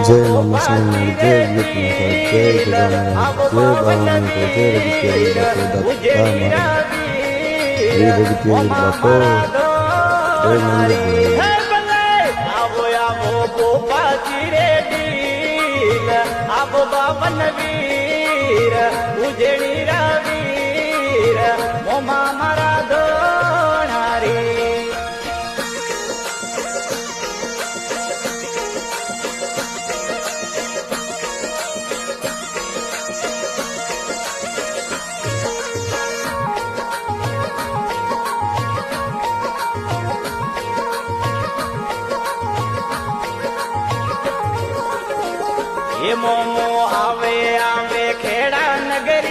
જય મુસલમાન જય ગીતના જય ગજાનંદ જય બાવની જય રવિત્યાવીર બાપો દાતા મારા જય રવિત્યાવીર બાપો જય મંગળ આવો બાવન વીર ઉજળી રવીર મોમા મારા દોણારી એ મોમો આવે આવે ખેડા નગરી